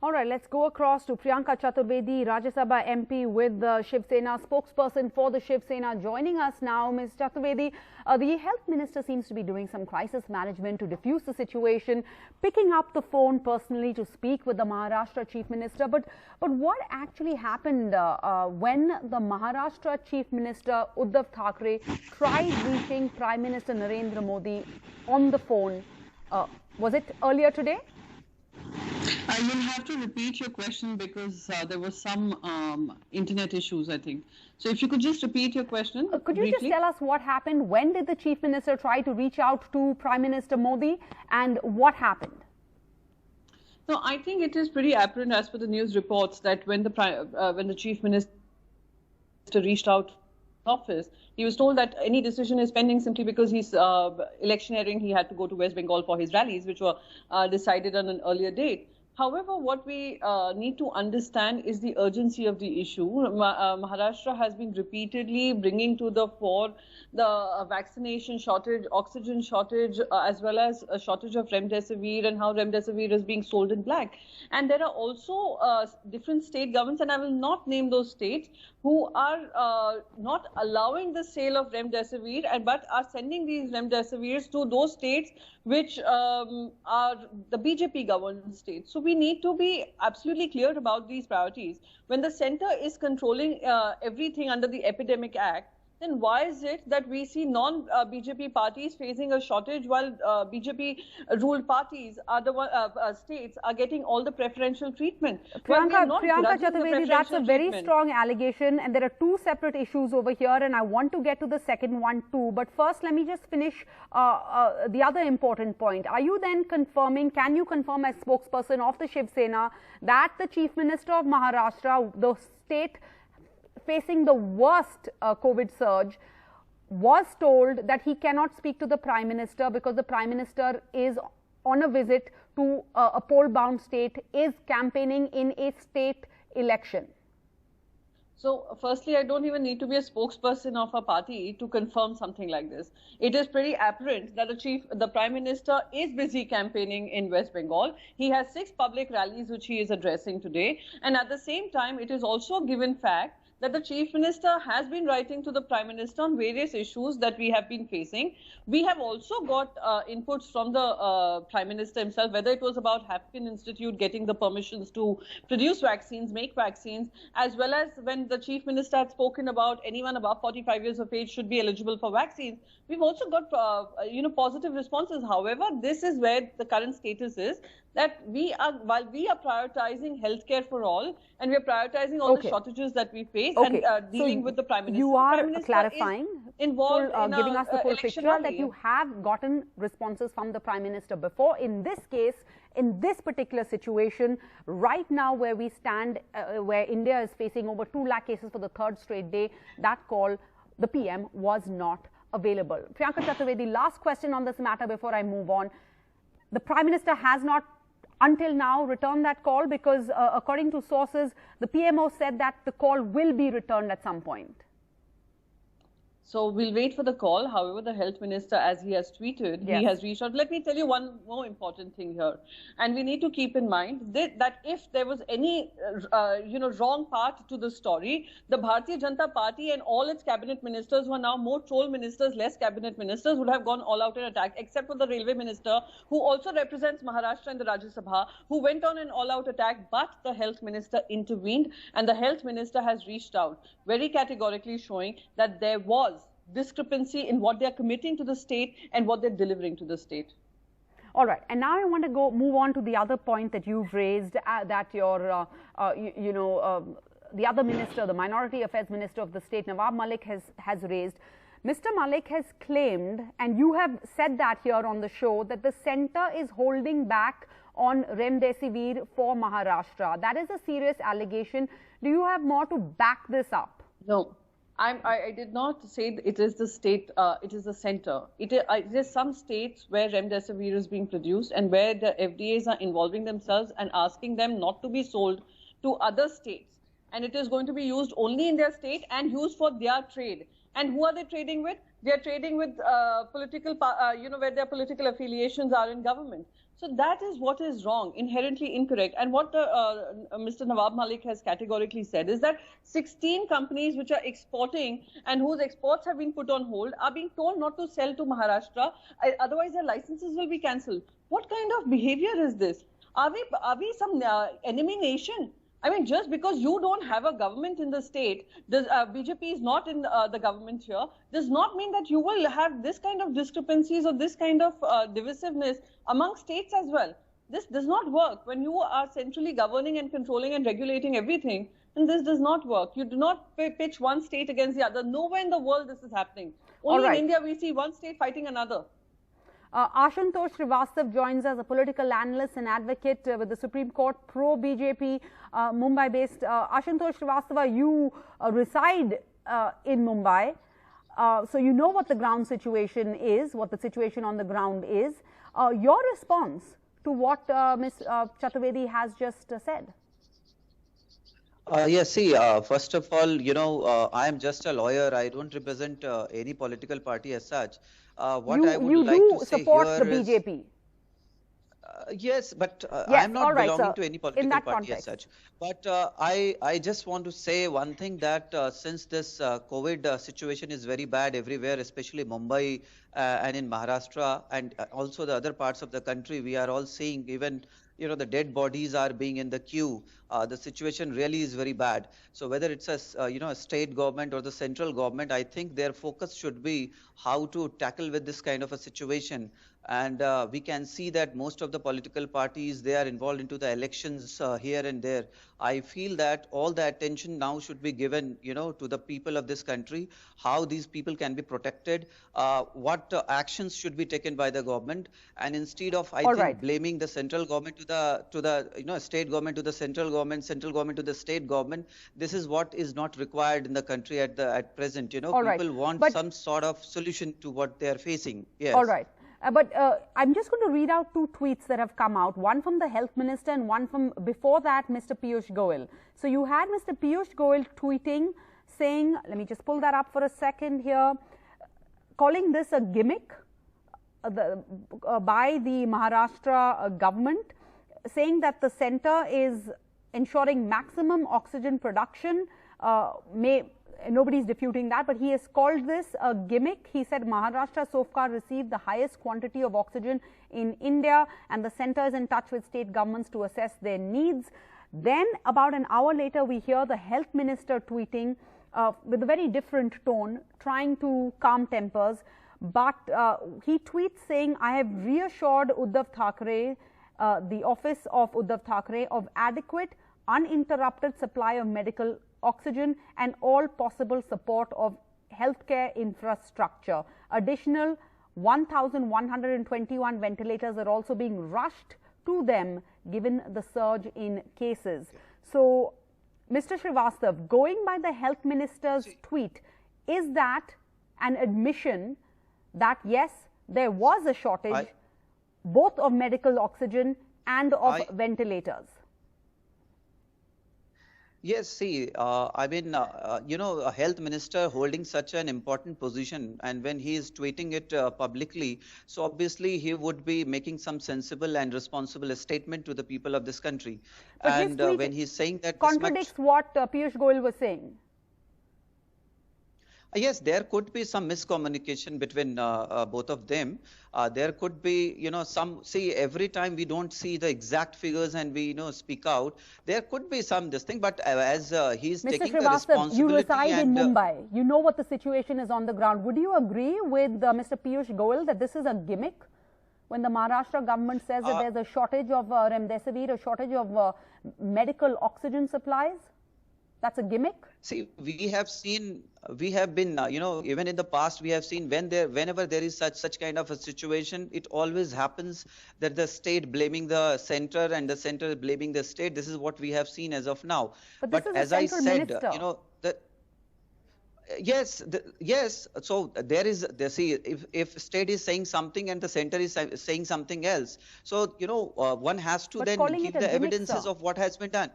All right, let's go across to Priyanka Chaturvedi, Rajya Sabha MP with the Shiv Sena, spokesperson for the Shiv Sena, joining us now. Ms. Chaturvedi, the health minister seems to be doing some crisis management to diffuse the situation, picking up the phone personally to speak with the Maharashtra Chief Minister. But what actually happened when the Maharashtra Chief Minister Uddhav Thackeray tried reaching Prime Minister Narendra Modi on the phone? Was it earlier today? You'll have to repeat your question because there was some internet issues, I think. So if you could just repeat your question. Could you just tell us what happened? When did the Chief Minister try to reach out to Prime Minister Modi and what happened? No, I think it is pretty apparent as per the news reports that when the Chief Minister reached out office, he was told that any decision is pending simply because he's electioneering. He had to go to West Bengal for his rallies, which were decided on an earlier date. However, what we need to understand is the urgency of the issue. Maharashtra has been repeatedly bringing to the fore the vaccination shortage, oxygen shortage, as well as a shortage of remdesivir and how remdesivir is being sold in black. And there are also different state governments, and I will not name those states, who are not allowing the sale of remdesivir but are sending these remdesivirs to those states which are the BJP governed states. So we need to be absolutely clear about these priorities. When the center is controlling everything under the Epidemic Act, then why is it that we see non-BJP parties facing a shortage while BJP-ruled parties are the states are getting all the preferential treatment? Priyanka Chaturvedi, that's a very strong allegation, and there are two separate issues over here, and I want to get to the second one too. But first, let me just finish the other important point. Are you then confirming, can you confirm as spokesperson of the Shiv Sena that the Chief Minister of Maharashtra, the state facing the worst COVID surge, was told that he cannot speak to the Prime Minister because the Prime Minister is on a visit to a poll-bound state, is campaigning in a state election? So, firstly, I don't even need to be a spokesperson of a party to confirm something like this. It is pretty apparent that the Prime Minister is busy campaigning in West Bengal. He has 6 public rallies which he is addressing today. And at the same time, it is also a given fact that the Chief Minister has been writing to the Prime Minister on various issues that we have been facing. We have also got inputs from the Prime Minister himself, whether it was about Hampton Institute getting the permissions to produce vaccines, make vaccines, as well as when the Chief Minister had spoken about anyone above 45 years of age should be eligible for vaccines. We've also got positive responses. However, this is where the current status is, that while we are prioritizing healthcare for all, and we are prioritizing all the shortages that we face, and dealing with the Prime Minister. You are Prime Minister clarifying, involved in giving us the full picture rally. that you have gotten responses from the Prime Minister before. In this case, in this particular situation, right now where we stand, where India is facing over 2 lakh cases for the 3rd straight day, that call, the PM was not available. Priyanka Chaturvedi, last question on this matter before I move on. The Prime Minister has not until now returned that call because according to sources, the PMO said that the call will be returned at some point. So we'll wait for the call. However, the health minister, as he has tweeted, he has reached out. Let me tell you one more important thing here. And we need to keep in mind that if there was any, wrong part to the story, the Bharatiya Janata Party and all its cabinet ministers who are now more troll ministers, less cabinet ministers, would have gone all out in attack, except for the railway minister, who also represents Maharashtra in the Rajya Sabha, who went on an all out attack, but the health minister intervened, and the health minister has reached out, very categorically showing that there was discrepancy in what they're committing to the state and what they're delivering to the state. All right, and now I want to move on to the other point that you've raised, that your, the other minister, the Minority Affairs Minister of the state, Nawab Malik, has raised. Mr. Malik has claimed, and you have said that here on the show, that the centre is holding back on remdesivir for Maharashtra. That is a serious allegation. Do you have more to back this up? No. I did not say it is the state, it is the center. It is some states where remdesivir is being produced and where the FDAs are involving themselves and asking them not to be sold to other states. And it is going to be used only in their state and used for their trade. And who are they trading with? They are trading with political, where their political affiliations are in government. So that is what is wrong, inherently incorrect. And what Mr. Nawab Malik has categorically said is that 16 companies which are exporting and whose exports have been put on hold are being told not to sell to Maharashtra, otherwise their licenses will be cancelled. What kind of behavior is this? Are we some enemy nation? I mean, just because you don't have a government in the state, BJP is not in the government here, does not mean that you will have this kind of discrepancies or this kind of divisiveness among states as well. This does not work when you are centrally governing and controlling and regulating everything. And this does not work. You do not pitch one state against the other. Nowhere in the world this is happening. Only in India we see one state fighting another. Ashutosh Srivastav joins us, a political analyst and advocate with the Supreme Court, pro-BJP, Mumbai-based. Ashutosh Srivastava, you reside in Mumbai, so you know what the ground situation is, what the situation on the ground is. Your response to what Ms. Chaturvedi has just said? Yes, see, first of all, I am just a lawyer. I don't represent any political party as such. What I would like to say support here the BJP. Yes, but yes, I am not belonging sir, to any political party context. as such. But I just want to say one thing, that since this COVID situation is very bad everywhere, especially Mumbai and in Maharashtra and also the other parts of the country, we are all seeing even the dead bodies are being in the queue. The situation really is very bad. So whether it's a state government or the central government, I think their focus should be how to tackle with this kind of a situation. And we can see that most of the political parties, they are involved into the elections here and there. I feel that all the attention now should be given, to the people of this country, how these people can be protected, what actions should be taken by the government, and instead of blaming the central government to the state government to the central government to the state government, this is what is not required in the country at present. People want some sort of solution to what they are facing. Yes. All right. But I'm just going to read out two tweets that have come out, one from the health minister and one from, before that, Mr. Piyush Goyal. So you had Mr. Piyush Goyal tweeting, saying, let me just pull that up for a second here, calling this a gimmick by the Maharashtra government, saying that the center is ensuring maximum oxygen production. Nobody's disputing that, but he has called this a gimmick. He said Maharashtra so far received the highest quantity of oxygen in India, and the center is in touch with state governments to assess their needs. Then about an hour later, we hear the health minister tweeting with a very different tone, trying to calm tempers. But he tweets saying, I have reassured Uddhav Thackeray, the office of Uddhav Thackeray, of adequate, uninterrupted supply of medical oxygen and all possible support of healthcare infrastructure. Additional 1,121 ventilators are also being rushed to them given the surge in cases. So, Mr. Srivastav, going by the health minister's tweet, is that an admission that yes, there was a shortage both of medical oxygen and of ventilators? Yes, see, I mean, a health minister holding such an important position, and when he is tweeting it publicly, so obviously he would be making some sensible and responsible statement to the people of this country. But and when he's saying that contradicts what Piyush Goyal was saying. Yes, there could be some miscommunication between both of them. There could be, see, every time we don't see the exact figures and we, speak out, there could be some this thing. But as he's taking the responsibility, you reside in Mumbai. You know what the situation is on the ground. Would you agree with Mr. Piyush Goyal that this is a gimmick when the Maharashtra government says that there's a shortage of remdesivir, a shortage of medical oxygen supplies? That's a gimmick? See, we have been, even in the past, we have seen whenever there is such kind of a situation, it always happens that the state blaming the center and the center blaming the state. This is what we have seen as of now. But as I said, yes. So see, if state is saying something and the center is saying something else, so one has to then give the evidences of what has been done.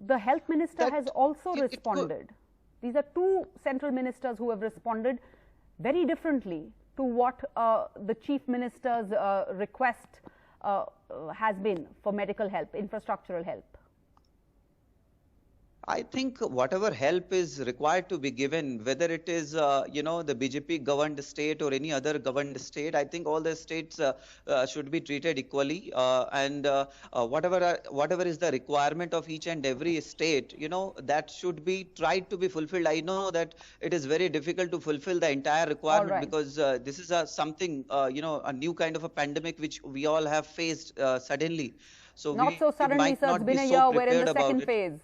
The health minister has also responded. These are two central ministers who have responded very differently to what the chief minister's request has been for medical help, infrastructural help? I think whatever help is required to be given, whether it is, the BJP governed state or any other governed state, I think all the states should be treated equally. Whatever is the requirement of each and every state, that should be tried to be fulfilled. I know that it is very difficult to fulfill the entire requirement because this is something, a new kind of a pandemic which we all have faced suddenly. So not so suddenly, sir. It's been a year. We're in the second phase.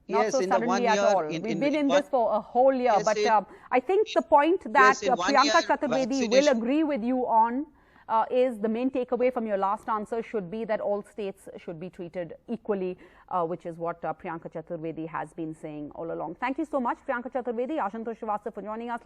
Not so suddenly at all. We've been in this for a whole year. Yes, but I think the point that Priyanka Chaturvedi will agree with you on is the main takeaway from your last answer should be that all states should be treated equally, which is what Priyanka Chaturvedi has been saying all along. Thank you so much, Priyanka Chaturvedi, Ashutosh Srivastava, for joining us.